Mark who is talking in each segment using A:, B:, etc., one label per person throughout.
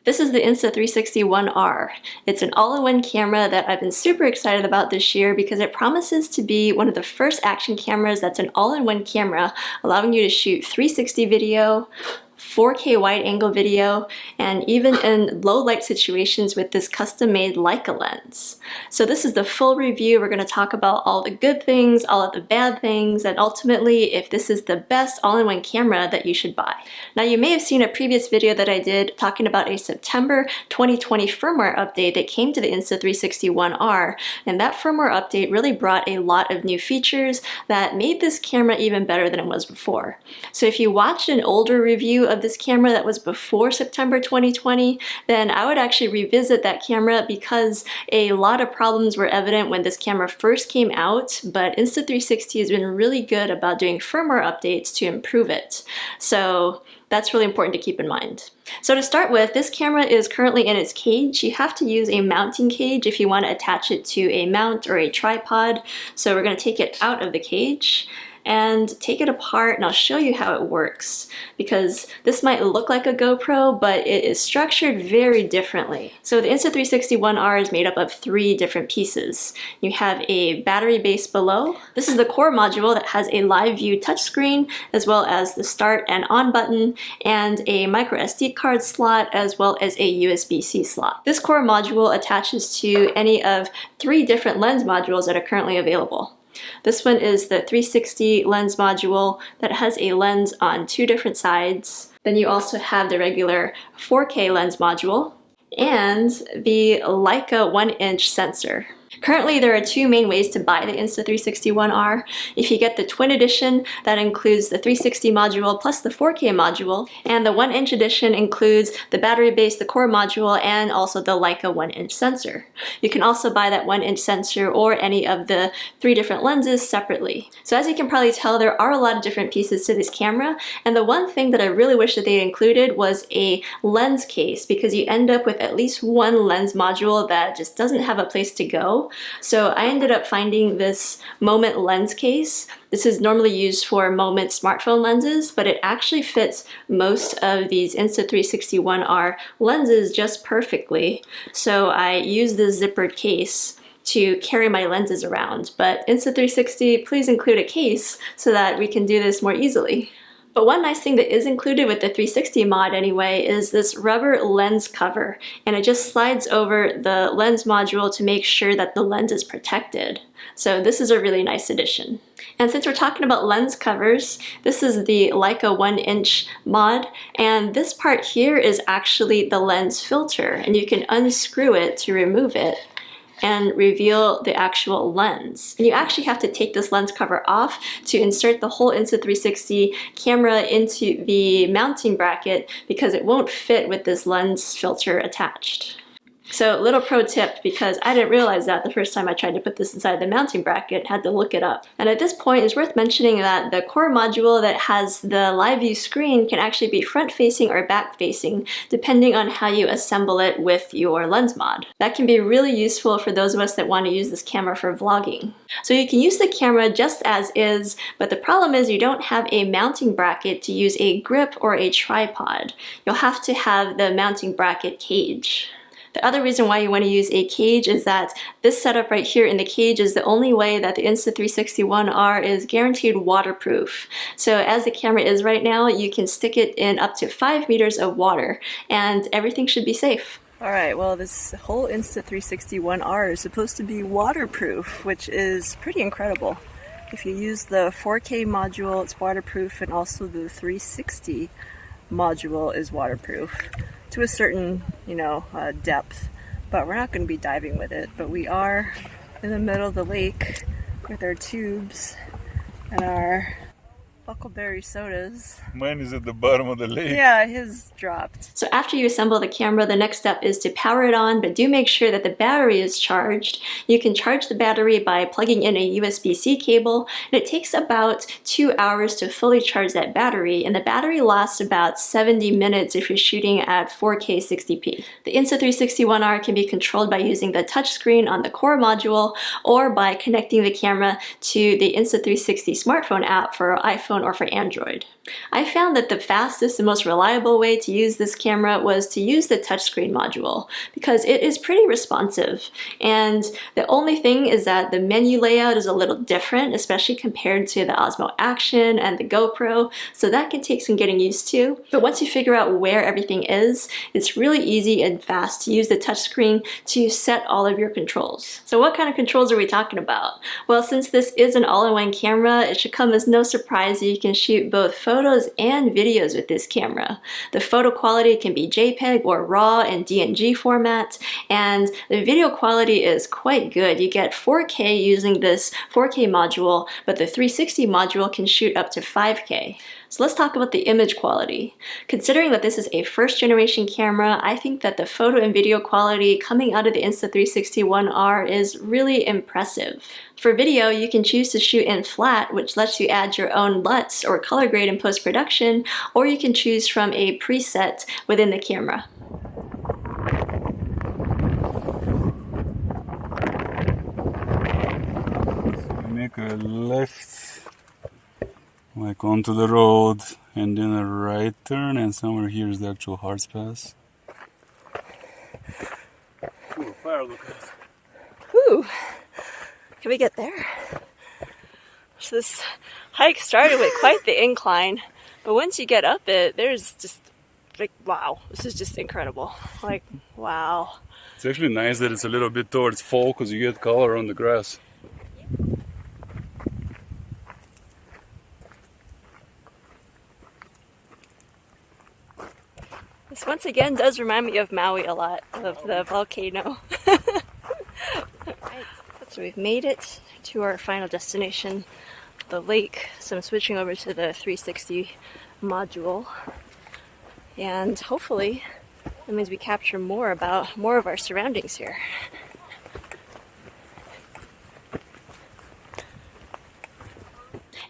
A: This is the Insta360 One R. It's an all-in-one camera that I've been super excited about this year because it promises to be one of the first action cameras that's an all-in-one camera, allowing you to shoot 360 video, 4K wide-angle video, and even in low-light situations with this custom-made Leica lens. So this is the full review. We're going to talk about all the good things, all of the bad things, and ultimately if this is the best all-in-one camera that you should buy. Now you may have seen a previous video that I did talking about a September 2020 firmware update that came to the Insta360 One R, and that firmware update really brought a lot of new features that made this camera even better than it was before. So if you watched an older review of this camera that was before September 2020, then I would actually revisit that camera because a lot of problems were evident when this camera first came out, but Insta360 has been really good about doing firmware updates to improve it. So that's really important to keep in mind. So to start with, this camera is currently in its cage. You have to use a mounting cage if you want to attach it to a mount or a tripod. So we're going to take it out of the cage and take it apart, and I'll show you how it works, because this might look like a GoPro, but it is structured very differently. So the Insta360 One R is made up of 3 different pieces. You have a battery base below. This is the core module that has a live view touchscreen, as well as the start and on button, and a micro SD card slot, as well as a USB-C slot. This core module attaches to any of 3 different lens modules that are currently available. This one is the 360 lens module that has a lens on 2 different sides. Then you also have the regular 4K lens module and the Leica One-Inch sensor. Currently, there are 2 main ways to buy the Insta360 One R. If you get the Twin Edition, that includes the 360 module plus the 4K module, and the 1-inch edition includes the battery base, the core module, and also the Leica One-Inch sensor. You can also buy that 1-inch sensor or any of the 3 different lenses separately. So as you can probably tell, there are a lot of different pieces to this camera, and the one thing that I really wish that they included was a lens case, because you end up with at least 1 lens module that just doesn't have a place to go. So I ended up finding this Moment lens case. This is normally used for Moment smartphone lenses, but it actually fits most of these Insta360 One R lenses just perfectly. So I used this zippered case to carry my lenses around. But Insta360, please include a case so that we can do this more easily. But one nice thing that is included with the 360 mod anyway is this rubber lens cover, and it just slides over the lens module to make sure that the lens is protected. So this is a really nice addition. And since we're talking about lens covers, this is the Leica One-Inch Mod, and this part here is actually the lens filter, and you can unscrew it to remove it and reveal the actual lens. And you actually have to take this lens cover off to insert the whole Insta360 camera into the mounting bracket because it won't fit with this lens filter attached. So little pro tip, because I didn't realize that the first time I tried to put this inside the mounting bracket, had to look it up. And at this point, it's worth mentioning that the core module that has the live view screen can actually be front facing or back facing, depending on how you assemble it with your lens mod. That can be really useful for those of us that want to use this camera for vlogging. So you can use the camera just as is, but the problem is you don't have a mounting bracket to use a grip or a tripod. You'll have to have the mounting bracket cage. The other reason why you want to use a cage is that this setup right here in the cage is the only way that the Insta360 One R is guaranteed waterproof. So as the camera is right now, you can stick it in up to 5 meters of water and everything should be safe. Alright, well this whole Insta360 One R is supposed to be waterproof, which is pretty incredible. If you use the 4K module, it's waterproof, and also the 360 module is waterproof to a certain, depth, but we're not going to be diving with it. But we are in the middle of the lake with our tubes and our Buckleberry sodas.
B: Mine is at the bottom of the lake.
A: Yeah, his dropped. So after you assemble the camera, the next step is to power it on, but do make sure that the battery is charged. You can charge the battery by plugging in a USB-C cable, and it takes about 2 hours to fully charge that battery, and the battery lasts about 70 minutes if you're shooting at 4K 60p. The Insta360 One R can be controlled by using the touchscreen on the core module or by connecting the camera to the Insta360 smartphone app for iPhone iPhone or for Android. I found that the fastest and most reliable way to use this camera was to use the touchscreen module because it is pretty responsive. And the only thing is that the menu layout is a little different, especially compared to the Osmo Action and the GoPro, so that can take some getting used to. But once you figure out where everything is, it's really easy and fast to use the touchscreen to set all of your controls. So what kind of controls are we talking about? Well, since this is an all-in-one camera, it should come as no surprise that you can shoot both photos and videos with this camera. The photo quality can be JPEG or RAW and DNG format, and the video quality is quite good. You get 4K using this 4K module, but the 360 module can shoot up to 5K. So let's talk about the image quality. Considering that this is a first generation camera, I think that the photo and video quality coming out of the Insta360 One R is really impressive. For video, you can choose to shoot in flat, which lets you add your own LUTs or color grade in post-production, or you can choose from a preset within the camera.
B: So make a left, like onto the road, and then a right turn, and somewhere here is the actual Harz Pass. Ooh, fire look at.
A: Whew! Can we get there? So this hike started with quite the incline, but once you get up it, there's just like, wow, this is just incredible. Like, wow.
B: It's actually nice that it's a little bit towards fall because you get color on the grass.
A: This once again does remind me of Maui a lot, of the volcano. So we've made it to our final destination, the lake. So I'm switching over to the 360 module. And hopefully that means we capture more of our surroundings here.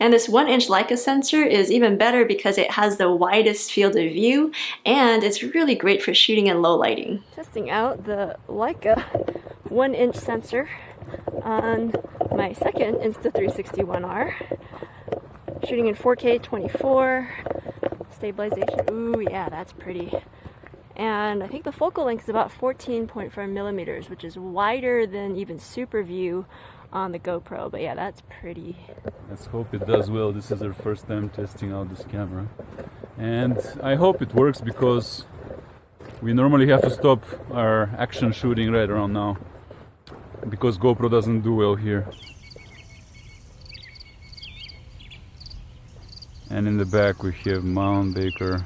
A: And this 1-inch Leica sensor is even better because it has the widest field of view, and it's really great for shooting in low lighting. Testing out the Leica 1-inch sensor on my second Insta360 One R. Shooting in 4K 24, stabilization, ooh yeah, that's pretty. And I think the focal length is about 14.4 millimeters, which is wider than even super view on the GoPro, but yeah, that's pretty.
B: Let's hope it does well. This is our first time testing out this camera, and I hope it works because we normally have to stop our action shooting right around now because GoPro doesn't do well here. And in the back we have Mount Baker,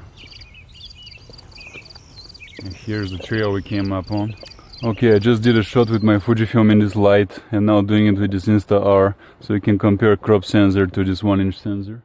B: and here's the trail we came up on. Okay, I just did a shot with my Fujifilm in this light and now doing it with this Insta R, so you can compare crop sensor to this 1-inch sensor.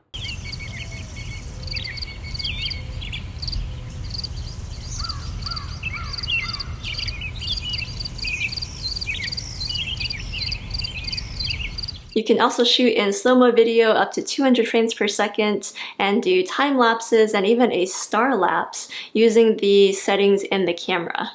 A: You can also shoot in slow-mo video up to 200 frames per second and do time lapses and even a star lapse using the settings in the camera.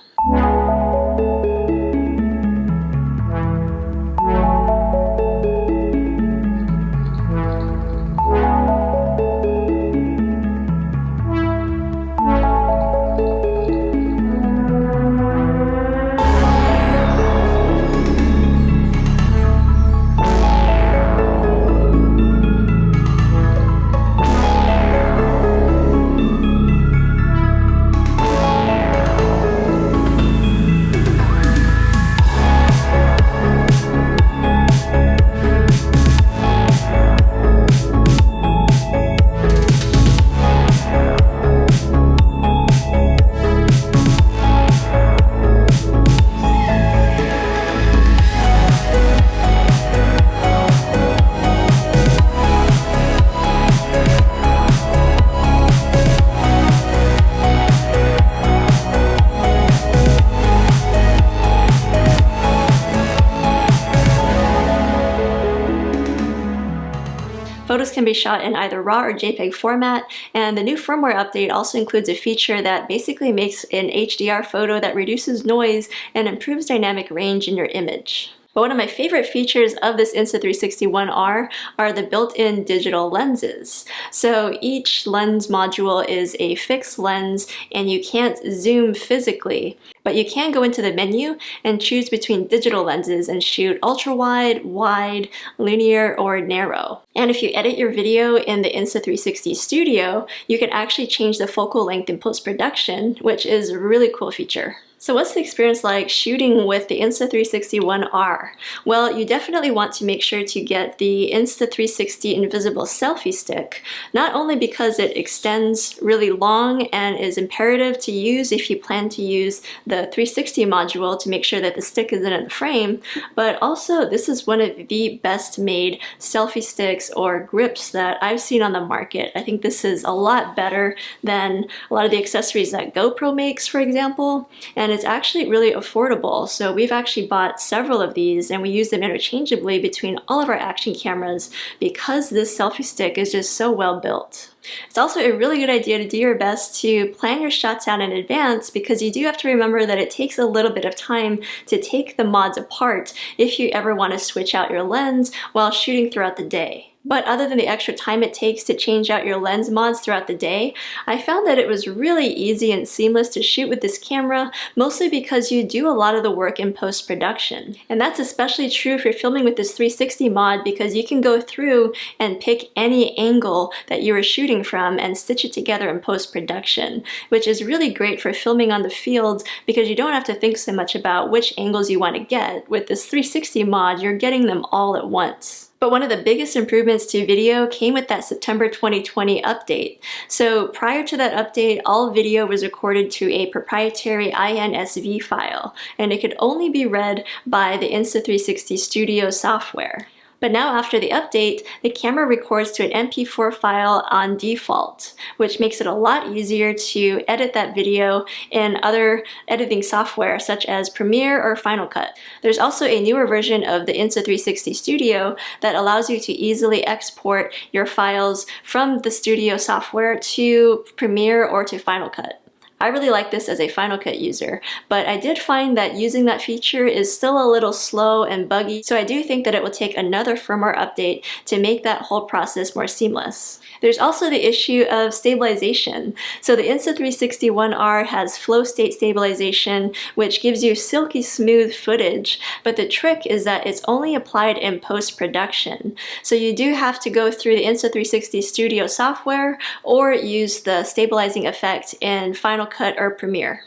A: Photos can be shot in either RAW or JPEG format, and the new firmware update also includes a feature that basically makes an HDR photo that reduces noise and improves dynamic range in your image. But one of my favorite features of this Insta360 One R are the built-in digital lenses. So each lens module is a fixed lens and you can't zoom physically, but you can go into the menu and choose between digital lenses and shoot ultra-wide, wide, linear, or narrow. And if you edit your video in the Insta360 Studio, you can actually change the focal length in post-production, which is a really cool feature. So what's the experience like shooting with the Insta360 One R? Well, you definitely want to make sure to get the Insta360 Invisible Selfie Stick, not only because it extends really long and is imperative to use if you plan to use the 360 module to make sure that the stick is in the frame, but also this is one of the best made selfie sticks or grips that I've seen on the market. I think this is a lot better than a lot of the accessories that GoPro makes, for example, and it's actually really affordable. So we've actually bought several of these and we use them interchangeably between all of our action cameras because this selfie stick is just so well built. It's also a really good idea to do your best to plan your shots out in advance because you do have to remember that it takes a little bit of time to take the mods apart if you ever want to switch out your lens while shooting throughout the day. But other than the extra time it takes to change out your lens mods throughout the day, I found that it was really easy and seamless to shoot with this camera, mostly because you do a lot of the work in post-production. And that's especially true if you're filming with this 360 mod because you can go through and pick any angle that you were shooting from and stitch it together in post-production, which is really great for filming on the field because you don't have to think so much about which angles you want to get. With this 360 mod, you're getting them all at once. But one of the biggest improvements to video came with that September 2020 update. So prior to that update, all video was recorded to a proprietary INSV file, and it could only be read by the Insta360 Studio software. But now after the update, the camera records to an MP4 file on default, which makes it a lot easier to edit that video in other editing software such as Premiere or Final Cut. There's also a newer version of the Insta360 Studio that allows you to easily export your files from the Studio software to Premiere or to Final Cut. I really like this as a Final Cut user, but I did find that using that feature is still a little slow and buggy, so I do think that it will take another firmware update to make that whole process more seamless. There's also the issue of stabilization. So the Insta360 One R has FlowState Stabilization, which gives you silky smooth footage, but the trick is that it's only applied in post-production. So you do have to go through the Insta360 Studio software or use the stabilizing effect in Final Cut or Premiere.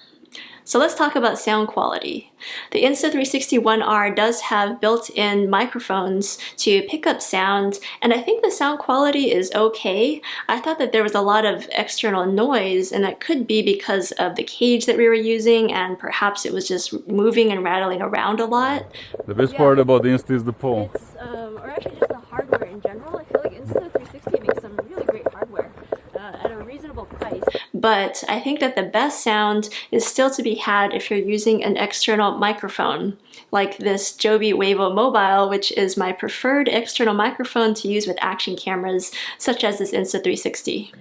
A: So let's talk about sound quality. The Insta360 One R does have built-in microphones to pick up sound, and I think the sound quality is okay. I thought that there was a lot of external noise, and that could be because of the cage that we were using, and perhaps it was just moving and rattling around a lot.
B: The best part about the Insta is the pole.
A: It's, or actually just the hardware in general. I feel like Insta360 makes some really great hardware at a reasonable price. But I think that the best sound is still to be had if you're using an external microphone, like this Joby Wavo Mobile, which is my preferred external microphone to use with action cameras, such as this Insta360.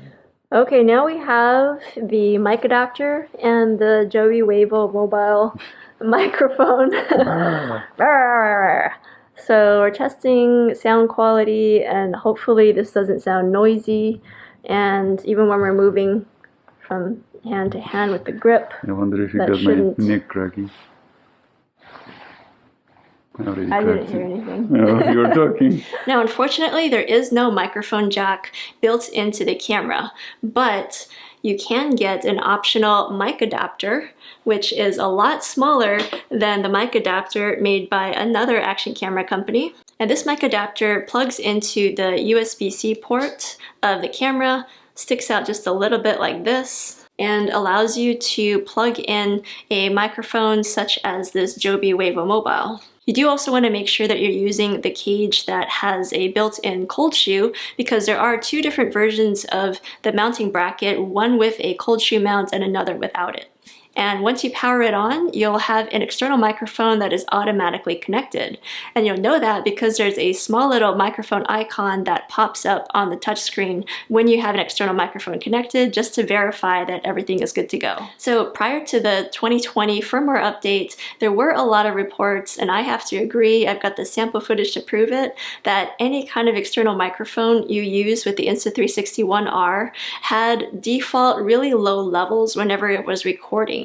A: Okay, now we have the mic adapter and the Joby Wavo Mobile microphone. So we're testing sound quality, and hopefully this doesn't sound noisy, and even when we're moving from hand to hand with the grip.
B: I wonder if you got my neck cracking. I
A: didn't hear anything.
B: No, you were talking.
A: Now, unfortunately, there is no microphone jack built into the camera, but you can get an optional mic adapter, which is a lot smaller than the mic adapter made by another action camera company. And this mic adapter plugs into the USB-C port of the camera, sticks out just a little bit like this, and allows you to plug in a microphone such as this Joby Wavo Mobile. You do also want to make sure that you're using the cage that has a built-in cold shoe, because there are two different versions of the mounting bracket, one with a cold shoe mount and another without it. And once you power it on, you'll have an external microphone that is automatically connected. And you'll know that because there's a small little microphone icon that pops up on the touchscreen when you have an external microphone connected, just to verify that everything is good to go. So prior to the 2020 firmware update, there were a lot of reports, and I have to agree, I've got the sample footage to prove it, that any kind of external microphone you use with the Insta360 One R had default really low levels whenever it was recording.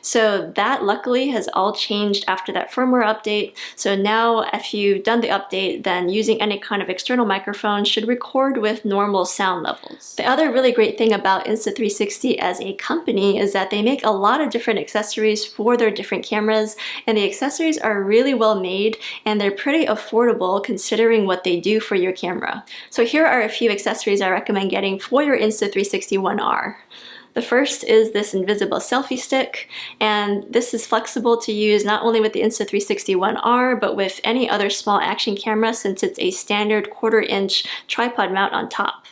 A: So that luckily has all changed after that firmware update. So now if you've done the update, then using any kind of external microphone should record with normal sound levels. The other really great thing about Insta360 as a company is that they make a lot of different accessories for their different cameras, and the accessories are really well made and they're pretty affordable considering what they do for your camera. So here are a few accessories I recommend getting for your Insta360 One R. The first is this invisible selfie stick, and this is flexible to use not only with the Insta360 One R, but with any other small action camera since it's a standard 1/4-inch tripod mount on top.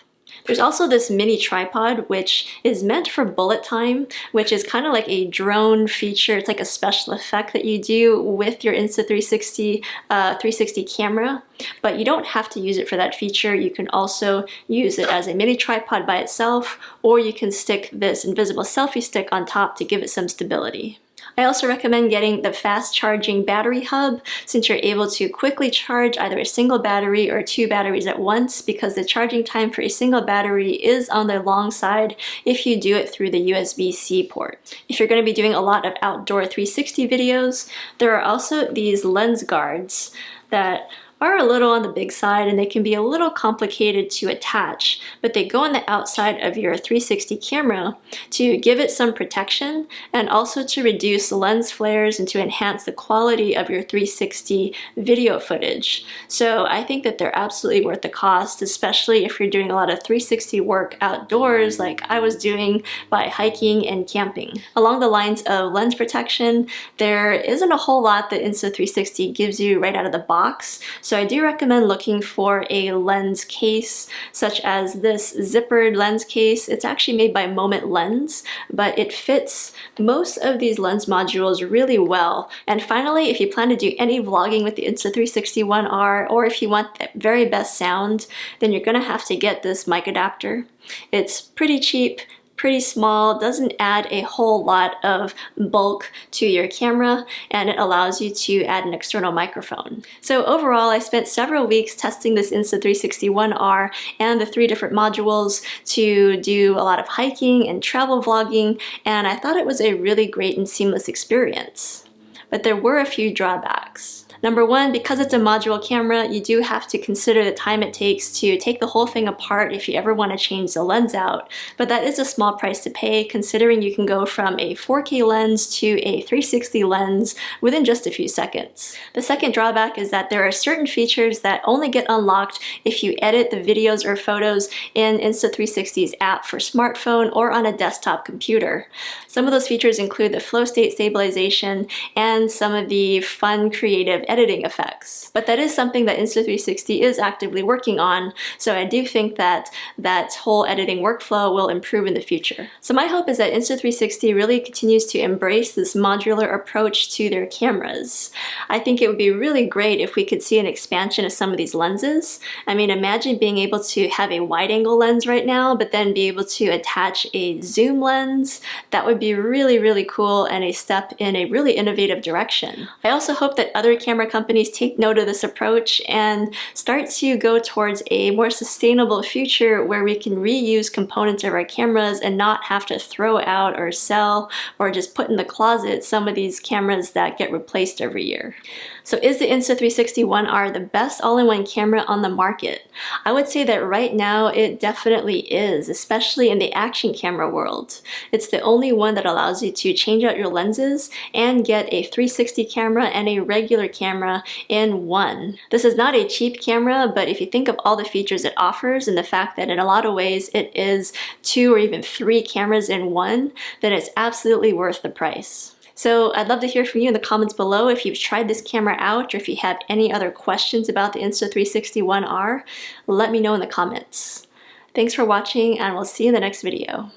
A: There's also this mini tripod, which is meant for bullet time, which is kind of like a drone feature. It's like a special effect that you do with your Insta360 360 camera, but you don't have to use it for that feature. You can also use it as a mini tripod by itself, or you can stick this invisible selfie stick on top to give it some stability. I also recommend getting the fast charging battery hub, since you're able to quickly charge either a single battery or 2 batteries at once, because the charging time for a single battery is on the long side if you do it through the USB-C port. If you're going to be doing a lot of outdoor 360 videos, there are also these lens guards that are a little on the big side, and they can be a little complicated to attach, but they go on the outside of your 360 camera to give it some protection and also to reduce lens flares and to enhance the quality of your 360 video footage. So I think that they're absolutely worth the cost, especially if you're doing a lot of 360 work outdoors like I was doing by hiking and camping. Along the lines of lens protection, there isn't a whole lot that Insta360 gives you right out of the box. So I do recommend looking for a lens case, such as this zippered lens case. It's actually made by Moment Lens, but it fits most of these lens modules really well. And finally, if you plan to do any vlogging with the Insta360 One R, or if you want the very best sound, then you're gonna have to get this mic adapter. It's pretty cheap, pretty small, doesn't add a whole lot of bulk to your camera, and it allows you to add an external microphone. So overall, I spent several weeks testing this Insta360 One R and the 3 different modules to do a lot of hiking and travel vlogging, and I thought it was a really great and seamless experience. But there were a few drawbacks. Number one, because it's a module camera, you do have to consider the time it takes to take the whole thing apart if you ever want to change the lens out. But that is a small price to pay, considering you can go from a 4K lens to a 360 lens within just a few seconds. The second drawback is that there are certain features that only get unlocked if you edit the videos or photos in Insta360's app for smartphone or on a desktop computer. Some of those features include the FlowState Stabilization and some of the fun, creative editing effects. But that is something that Insta360 is actively working on, so I do think that that whole editing workflow will improve in the future. So my hope is that Insta360 really continues to embrace this modular approach to their cameras. I think it would be really great if we could see an expansion of some of these lenses. I mean, imagine being able to have a wide-angle lens right now, but then be able to attach a zoom lens. That would be really, really cool and a step in a really innovative direction. I also hope that other camera companies take note of this approach and start to go towards a more sustainable future where we can reuse components of our cameras and not have to throw out or sell or just put in the closet some of these cameras that get replaced every year. So is the Insta360 One R the best all-in-one camera on the market? I would say that right now it definitely is, especially in the action camera world. It's the only one that allows you to change out your lenses and get a 360 camera and a regular camera in one. This is not a cheap camera, but if you think of all the features it offers and the fact that in a lot of ways it is 2 or even 3 cameras in one, then it's absolutely worth the price. So I'd love to hear from you in the comments below if you've tried this camera out, or if you have any other questions about the Insta360 One R. Let me know in the comments. Thanks for watching, and we'll see you in the next video.